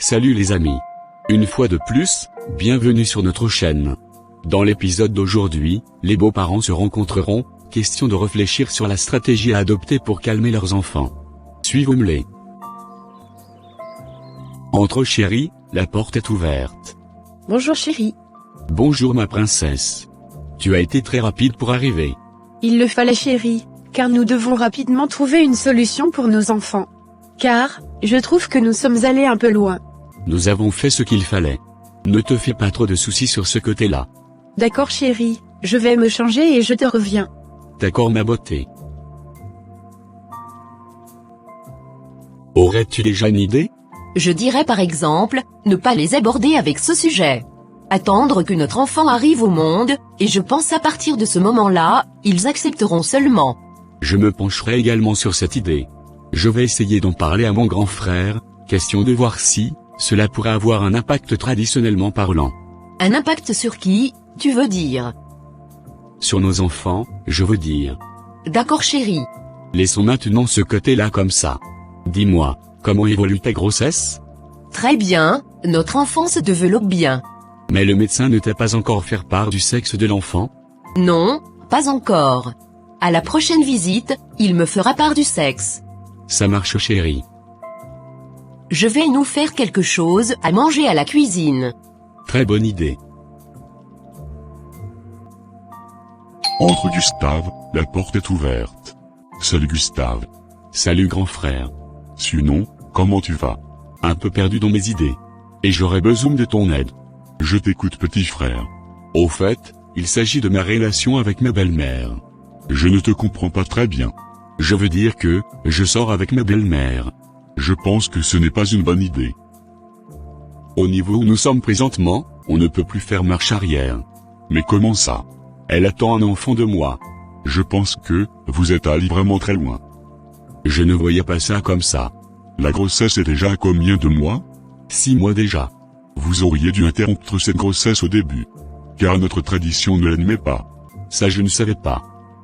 Salut les amis. Une fois de plus, bienvenue sur notre chaîne. Dans l'épisode d'aujourd'hui, les beaux-parents se rencontreront, question de réfléchir sur la stratégie à adopter pour calmer leurs enfants. Suivons-les. Entre chérie, la porte est ouverte. Bonjour chérie. Bonjour ma princesse. Tu as été très rapide pour arriver. Il le fallait chérie, car nous devons rapidement trouver une solution pour nos enfants. Car, je trouve que nous sommes allés un peu loin. Nous avons fait ce qu'il fallait. Ne te fais pas trop de soucis sur ce côté-là. D'accord chérie, je vais me changer et je te reviens. D'accord ma beauté. Aurais-tu déjà une idée? Je dirais par exemple, ne pas les aborder avec ce sujet. Attendre que notre enfant arrive au monde, et je pense à partir de ce moment-là, ils accepteront seulement. Je me pencherai également sur cette idée. Je vais essayer d'en parler à mon grand frère, question de voir si cela pourrait avoir un impact traditionnellement parlant. Un impact sur qui, tu veux dire? Sur nos enfants, je veux dire. D'accord chérie. Laissons maintenant ce côté-là comme ça. Dis-moi, comment évolue ta grossesse? Très bien, notre enfant se développe bien. Mais le médecin ne t'a pas encore fait part du sexe de l'enfant? Non, pas encore. À la prochaine visite, il me fera part du sexe. Ça marche chérie. Je vais nous faire quelque chose à manger à la cuisine. Très bonne idée. Entre Gustave, la porte est ouverte. Salut Gustave. Salut grand frère. Sinon, comment tu vas? Un peu perdu dans mes idées. Et j'aurais besoin de ton aide. Je t'écoute petit frère. Au fait, il s'agit de ma relation avec ma belle-mère. Je ne te comprends pas très bien. Je veux dire que, je sors avec ma belle-mère. Je pense que ce n'est pas une bonne idée. Au niveau où nous sommes présentement, on ne peut plus faire marche arrière. Mais comment ça? Elle attend un enfant de moi. Je pense que, vous êtes allé vraiment très loin. Je ne voyais pas ça comme ça. La grossesse est déjà à combien de mois? 6 mois déjà. Vous auriez dû interrompre cette grossesse au début. Car notre tradition ne l'admet pas. Ça je ne savais pas.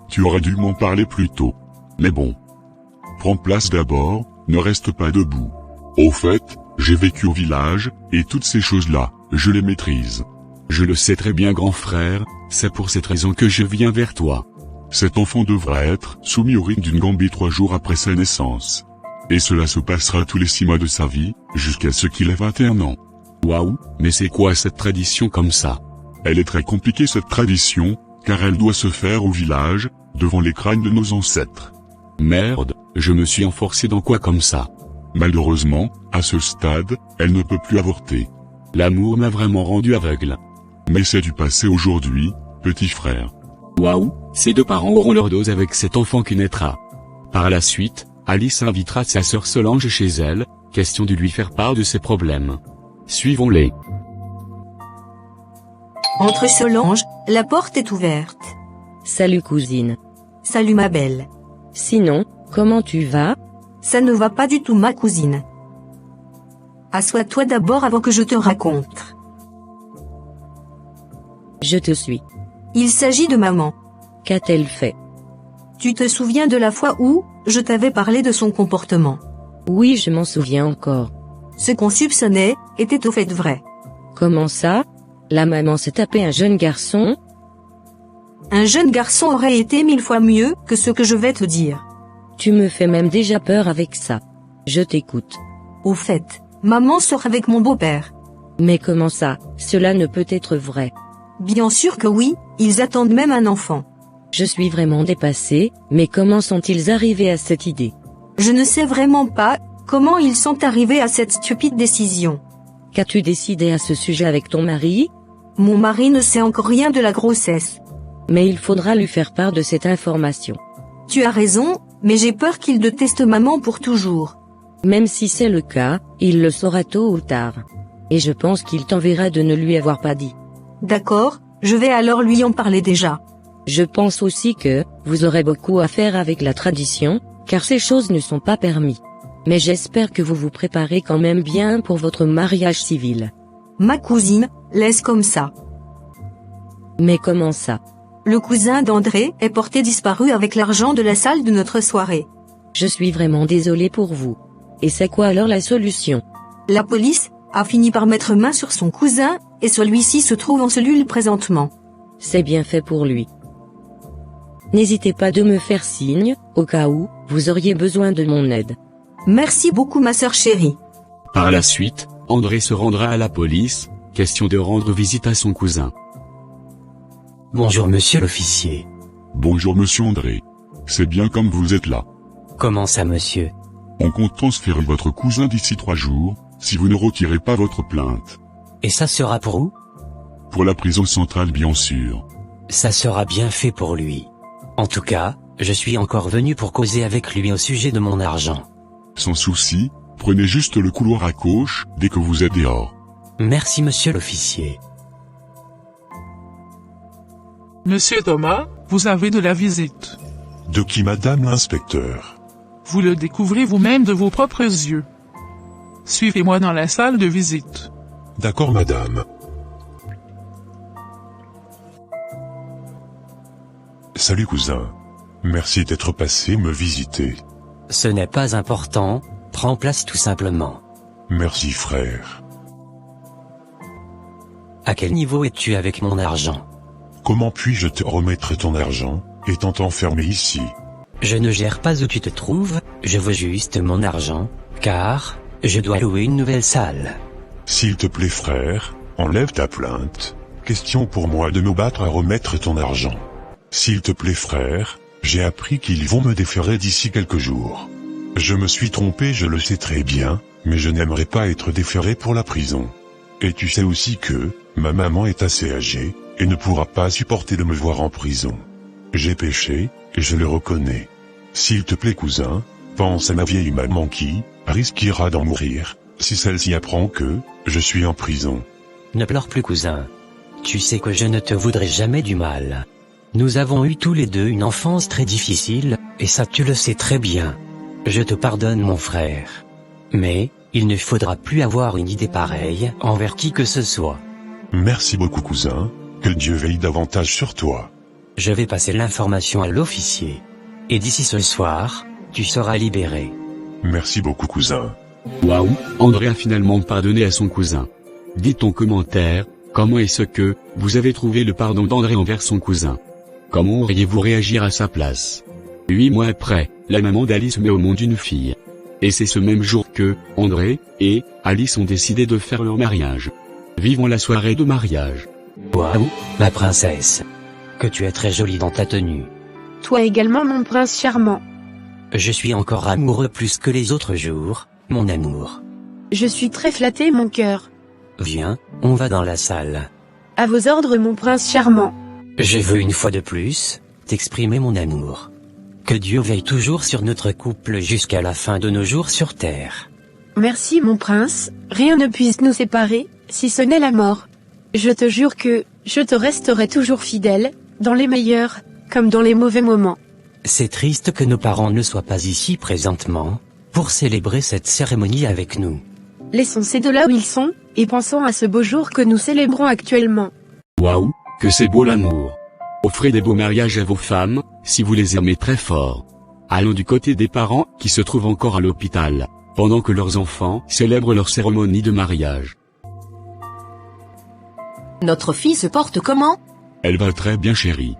Tu aurais dû m'en parler plus tôt. Mais bon. Prends place d'abord, ne reste pas debout. Au fait, j'ai vécu au village, et toutes ces choses-là, je les maîtrise. Je le sais très bien grand frère, c'est pour cette raison que je viens vers toi. Cet enfant devra être soumis au rite d'une gambie 3 jours après sa naissance. Et cela se passera tous les 6 mois de sa vie, jusqu'à ce qu'il ait 21 ans. Waouh, mais c'est quoi cette tradition comme ça? Elle est très compliquée cette tradition, car elle doit se faire au village, devant les crânes de nos ancêtres. Merde, je me suis enfoncé dans quoi comme ça? Malheureusement, à ce stade, elle ne peut plus avorter. L'amour m'a vraiment rendu aveugle. Mais c'est du passé aujourd'hui, petit frère. Waouh, ces deux parents auront leur dose avec cet enfant qui naîtra. Par la suite, Alice invitera sa sœur Solange chez elle, question de lui faire part de ses problèmes. Suivons-les. Entre Solange, la porte est ouverte. Salut cousine. Salut ma belle. Sinon, comment tu vas? Ça ne va pas du tout ma cousine. Assois-toi d'abord avant que je te raconte. Je te suis. Il s'agit de maman. Qu'a-t-elle fait? Tu te souviens de la fois où, je t'avais parlé de son comportement? Oui, je m'en souviens encore. Ce qu'on soupçonnait, était au fait vrai. Comment ça? La maman s'est tapée un jeune garçon? Un jeune garçon aurait été 1000 fois mieux que ce que je vais te dire. Tu me fais même déjà peur avec ça. Je t'écoute. Au fait, maman sort avec mon beau-père. Mais comment ça? Cela ne peut être vrai. Bien sûr que oui, ils attendent même un enfant. Je suis vraiment dépassée, mais comment sont-ils arrivés à cette idée? Je ne sais vraiment pas comment ils sont arrivés à cette stupide décision. Qu'as-tu décidé à ce sujet avec ton mari? Mon mari ne sait encore rien de la grossesse. Mais il faudra lui faire part de cette information. Tu as raison, mais j'ai peur qu'il déteste maman pour toujours. Même si c'est le cas, il le saura tôt ou tard. Et je pense qu'il t'enverra de ne lui avoir pas dit. D'accord, je vais alors lui en parler déjà. Je pense aussi que, vous aurez beaucoup à faire avec la tradition, car ces choses ne sont pas permis. Mais j'espère que vous vous préparez quand même bien pour votre mariage civil. Ma cousine, laisse comme ça. Mais comment ça? Le cousin d'André est porté disparu avec l'argent de la salle de notre soirée. Je suis vraiment désolée pour vous. Et c'est quoi alors la solution? La police a fini par mettre main sur son cousin, et celui-ci se trouve en cellule présentement. C'est bien fait pour lui. N'hésitez pas de me faire signe, au cas où, vous auriez besoin de mon aide. Merci beaucoup ma sœur chérie. Par la suite, André se rendra à la police, question de rendre visite à son cousin. Bonjour monsieur l'officier. Bonjour monsieur André. C'est bien comme vous êtes là. Comment ça monsieur? On compte transférer votre cousin d'ici 3 jours, si vous ne retirez pas votre plainte. Et ça sera pour où? Pour la prison centrale bien sûr. Ça sera bien fait pour lui. En tout cas, je suis encore venu pour causer avec lui au sujet de mon argent. Sans souci, prenez juste le couloir à gauche, dès que vous êtes dehors. Merci monsieur l'officier. Monsieur Thomas, vous avez de la visite. De qui madame l'inspecteur? Vous le découvrez vous-même de vos propres yeux. Suivez-moi dans la salle de visite. D'accord madame. Salut cousin. Merci d'être passé me visiter. Ce n'est pas important, prends place tout simplement. Merci frère. À quel niveau es-tu avec mon argent? Comment puis-je te remettre ton argent, étant enfermé ici? Je ne gère pas où tu te trouves, je veux juste mon argent, car, je dois louer une nouvelle salle. S'il te plaît frère, enlève ta plainte. Question pour moi de me battre à remettre ton argent. S'il te plaît frère, j'ai appris qu'ils vont me déférer d'ici quelques jours. Je me suis trompé, je le sais très bien, mais je n'aimerais pas être déféré pour la prison. Et tu sais aussi que, ma maman est assez âgée, et ne pourra pas supporter de me voir en prison. J'ai péché, et je le reconnais. S'il te plaît cousin, pense à ma vieille maman qui risquera d'en mourir, si celle-ci apprend que je suis en prison. Ne pleure plus cousin. Tu sais que je ne te voudrais jamais du mal. Nous avons eu tous les deux une enfance très difficile, et ça tu le sais très bien. Je te pardonne mon frère. Mais, il ne faudra plus avoir une idée pareille envers qui que ce soit. Merci beaucoup cousin, que Dieu veille davantage sur toi. Je vais passer l'information à l'officier. Et d'ici ce soir, tu seras libéré. Merci beaucoup cousin. Waouh, André a finalement pardonné à son cousin. Dites en commentaire, comment est-ce que vous avez trouvé le pardon d'André envers son cousin? Comment auriez-vous réagi à sa place? 8 mois après, la maman d'Alice met au monde une fille. Et c'est ce même jour que André et Alice ont décidé de faire leur mariage. Vivons la soirée de mariage. Waouh, ma princesse. Que tu es très jolie dans ta tenue. Toi également mon prince charmant. Je suis encore amoureux plus que les autres jours, mon amour. Je suis très flatté mon cœur. Viens, on va dans la salle. À vos ordres mon prince charmant. Je veux une fois de plus, t'exprimer mon amour. Que Dieu veille toujours sur notre couple jusqu'à la fin de nos jours sur terre. Merci mon prince, rien ne puisse nous séparer, si ce n'est la mort. Je te jure que, je te resterai toujours fidèle, dans les meilleurs, comme dans les mauvais moments. C'est triste que nos parents ne soient pas ici présentement, pour célébrer cette cérémonie avec nous. Laissons ces deux là où ils sont, et pensons à ce beau jour que nous célébrons actuellement. Waouh, que c'est beau l'amour. Offrez des beaux mariages à vos femmes, si vous les aimez très fort. Allons du côté des parents, qui se trouvent encore à l'hôpital, pendant que leurs enfants célèbrent leur cérémonie de mariage. Notre fille se porte comment? Elle va très bien chérie.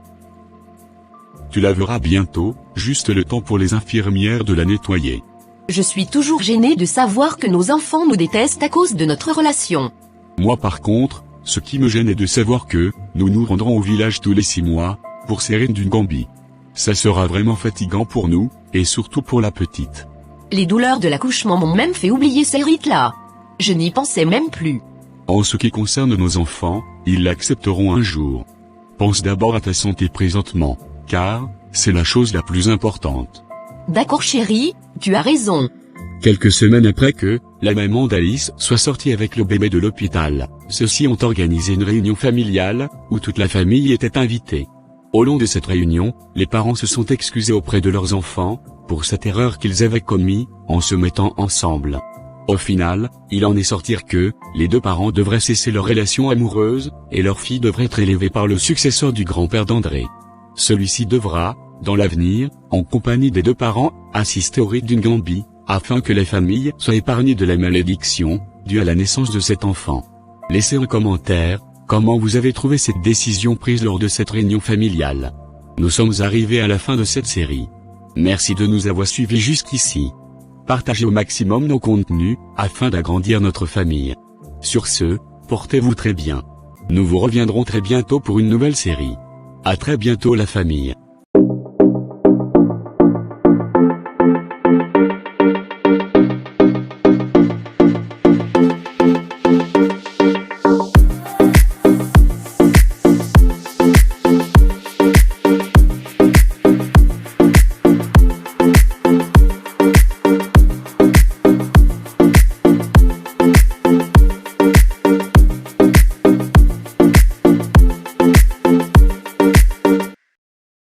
Tu la verras bientôt, juste le temps pour les infirmières de la nettoyer. Je suis toujours gênée de savoir que nos enfants nous détestent à cause de notre relation. Moi par contre, ce qui me gêne est de savoir que, nous nous rendrons au village tous les 6 mois, pour serrer d'une gambie. Ça sera vraiment fatigant pour nous, et surtout pour la petite. Les douleurs de l'accouchement m'ont même fait oublier ces rites-là. Je n'y pensais même plus. En ce qui concerne nos enfants, ils l'accepteront un jour. Pense d'abord à ta santé présentement, car, c'est la chose la plus importante. D'accord chérie, tu as raison. Quelques semaines après que la maman d'Alice soit sortie avec le bébé de l'hôpital, ceux-ci ont organisé une réunion familiale, où toute la famille était invitée. Au long de cette réunion, les parents se sont excusés auprès de leurs enfants, pour cette erreur qu'ils avaient commise, en se mettant ensemble. Au final, il en est sorti que, les deux parents devraient cesser leur relation amoureuse, et leur fille devrait être élevée par le successeur du grand-père d'André. Celui-ci devra, dans l'avenir, en compagnie des deux parents, assister au rite d'une gambie, afin que les familles soient épargnées de la malédiction, due à la naissance de cet enfant. Laissez un commentaire, comment vous avez trouvé cette décision prise lors de cette réunion familiale. Nous sommes arrivés à la fin de cette série. Merci de nous avoir suivis jusqu'ici. Partagez au maximum nos contenus, afin d'agrandir notre famille. Sur ce, portez-vous très bien. Nous vous reviendrons très bientôt pour une nouvelle série. À très bientôt la famille.